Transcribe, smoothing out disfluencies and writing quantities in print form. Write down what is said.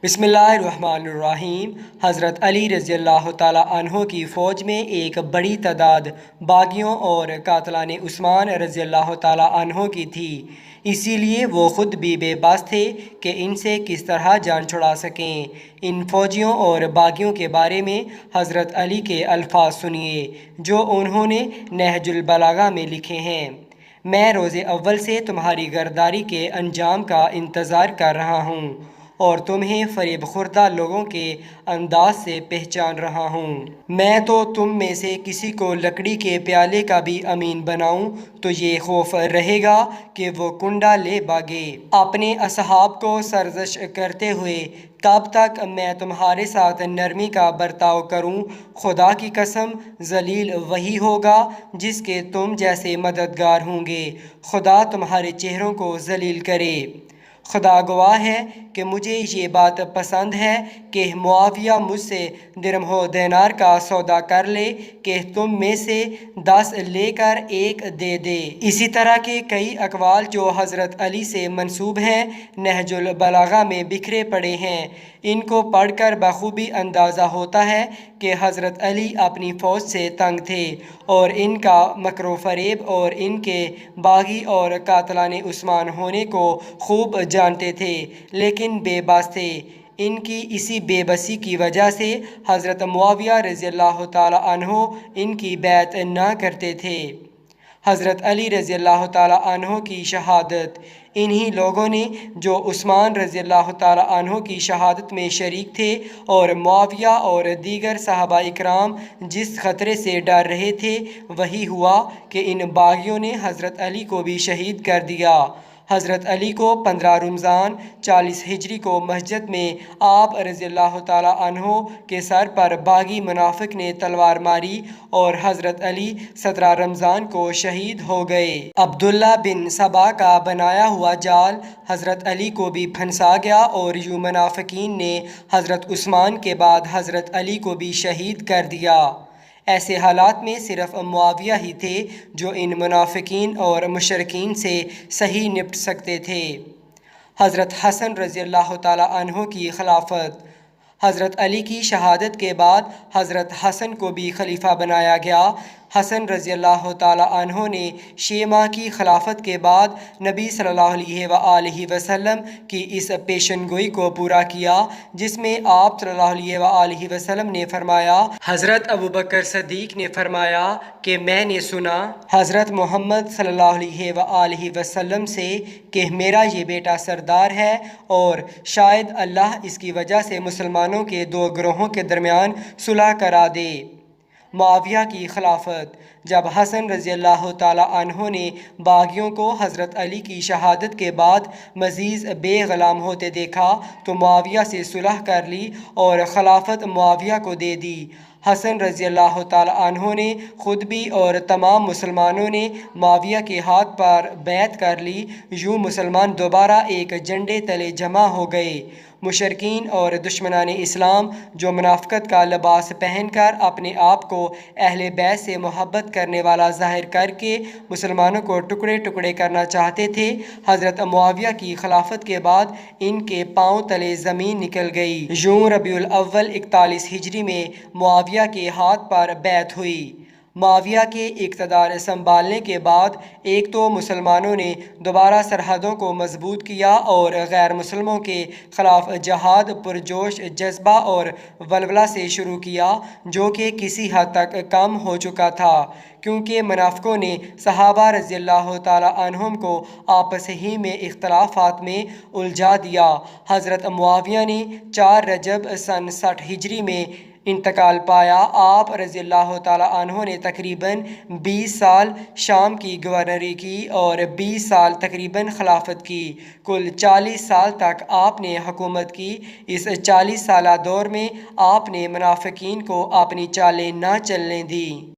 بسم اللہ الرحمن الرحیم۔ حضرت علی رضی اللہ تعالیٰ عنہ کی فوج میں ایک بڑی تعداد باغیوں اور قاتلان عثمان رضی اللہ تعالیٰ عنہ کی تھی، اسی لیے وہ خود بھی بے بس تھے کہ ان سے کس طرح جان چھڑا سکیں۔ ان فوجیوں اور باغیوں کے بارے میں حضرت علی کے الفاظ سنیے جو انہوں نے نہج البلاغہ میں لکھے ہیں۔ میں روز اول سے تمہاری غداری کے انجام کا انتظار کر رہا ہوں اور تمہیں فریب خوردہ لوگوں کے انداز سے پہچان رہا ہوں۔ میں تو تم میں سے کسی کو لکڑی کے پیالے کا بھی امین بناؤں تو یہ خوف رہے گا کہ وہ کنڈا لے بھاگے۔ اپنے اصحاب کو سرزنش کرتے ہوئے کب تک میں تمہارے ساتھ نرمی کا برتاؤ کروں؟ خدا کی قسم، ذلیل وہی ہوگا جس کے تم جیسے مددگار ہوں گے۔ خدا تمہارے چہروں کو ذلیل کرے۔ خدا گواہ ہے کہ مجھے یہ بات پسند ہے کہ معاویہ مجھ سے درہم و دینار کا سودا کر لے کہ تم میں سے 10 لے کر 1 دے دے۔ اسی طرح کے کئی اقوال جو حضرت علی سے منسوب ہیں نہج البلاغہ میں بکھرے پڑے ہیں۔ ان کو پڑھ کر بخوبی اندازہ ہوتا ہے کہ حضرت علی اپنی فوج سے تنگ تھے اور ان کا مکر و فریب اور ان کے باغی اور قاتلان عثمان ہونے کو خوب جانتے تھے، لیکن بے بس تھے۔ ان کی اسی بے بسی کی وجہ سے حضرت معاویہ رضی اللہ تعالیٰ عنہ ان کی بیعت نہ کرتے تھے۔ حضرت علی رضی اللہ تعالیٰ عنہ کی شہادت۔ انہی لوگوں نے جو عثمان رضی اللہ تعالیٰ عنہ کی شہادت میں شریک تھے اور معاویہ اور دیگر صحابہ اکرام جس خطرے سے ڈر رہے تھے وہی ہوا کہ ان باغیوں نے حضرت علی کو بھی شہید کر دیا۔ حضرت علی کو 15 رمضان 40 ہجری کو مسجد میں آپ رضی اللہ تعالیٰ عنہ کے سر پر باغی منافق نے تلوار ماری اور حضرت علی 17 رمضان کو شہید ہو گئے۔ عبداللہ بن سبا کا بنایا ہوا جال حضرت علی کو بھی پھنسا گیا اور یوں منافقین نے حضرت عثمان کے بعد حضرت علی کو بھی شہید کر دیا۔ ایسے حالات میں صرف معاویہ ہی تھے جو ان منافقین اور مشرکین سے صحیح نپٹ سکتے تھے۔ حضرت حسن رضی اللہ تعالیٰ عنہ کی خلافت۔ حضرت علی کی شہادت کے بعد حضرت حسن کو بھی خلیفہ بنایا گیا۔ حسن رضی اللہ تعالیٰ عنہ نے 6 ماہ کی خلافت کے بعد نبی صلی اللہ علیہ وآلہ وسلم کی اس پیشن گوئی کو پورا کیا جس میں آپ صلی اللہ علیہ وآلہ وسلم نے فرمایا، حضرت ابوبکر صدیق نے فرمایا کہ میں نے سنا حضرت محمد صلی اللہ علیہ وآلہ وسلم سے کہ میرا یہ بیٹا سردار ہے اور شاید اللہ اس کی وجہ سے مسلمانوں کے 2 گروہوں کے درمیان صلح کرا دے۔ معاویہ کی خلافت۔ جب حسن رضی اللہ تعالیٰ عنہ نے باغیوں کو حضرت علی کی شہادت کے بعد مزید بے غلام ہوتے دیکھا تو معاویہ سے صلح کر لی اور خلافت معاویہ کو دے دی۔ حسن رضی اللہ تعالیٰ عنہ نے خود بھی اور تمام مسلمانوں نے معاویہ کے ہاتھ پر بیعت کر لی۔ یوں مسلمان دوبارہ ایک جھنڈے تلے جمع ہو گئے۔ مشرکین اور دشمنان اسلام جو منافقت کا لباس پہن کر اپنے آپ کو اہل بیت سے محبت کرنے والا ظاہر کر کے مسلمانوں کو ٹکڑے ٹکڑے کرنا چاہتے تھے، حضرت معاویہ کی خلافت کے بعد ان کے پاؤں تلے زمین نکل گئی۔ یوں ربیع الاول 41 ہجری میں معاویہ کے ہاتھ پر بیعت ہوئی۔ معاویہ کے اقتدار سنبھالنے کے بعد ایک تو مسلمانوں نے دوبارہ سرحدوں کو مضبوط کیا اور غیر مسلموں کے خلاف جہاد پرجوش جذبہ اور ولولہ سے شروع کیا جو کہ کسی حد تک کم ہو چکا تھا کیونکہ منافقوں نے صحابہ رضی اللہ تعالیٰ عنہم کو آپس ہی میں اختلافات میں الجھا دیا۔ حضرت معاویہ نے 4 رجب سن 60 ہجری میں انتقال پایا۔ آپ رضی اللہ تعالیٰ عنہ نے تقریباً 20 سال شام کی گورنری کی اور 20 سال تقریباً خلافت کی۔ کل 40 سال تک آپ نے حکومت کی۔ اس 40 سالہ دور میں آپ نے منافقین کو اپنی چالیں نہ چلنے دیں۔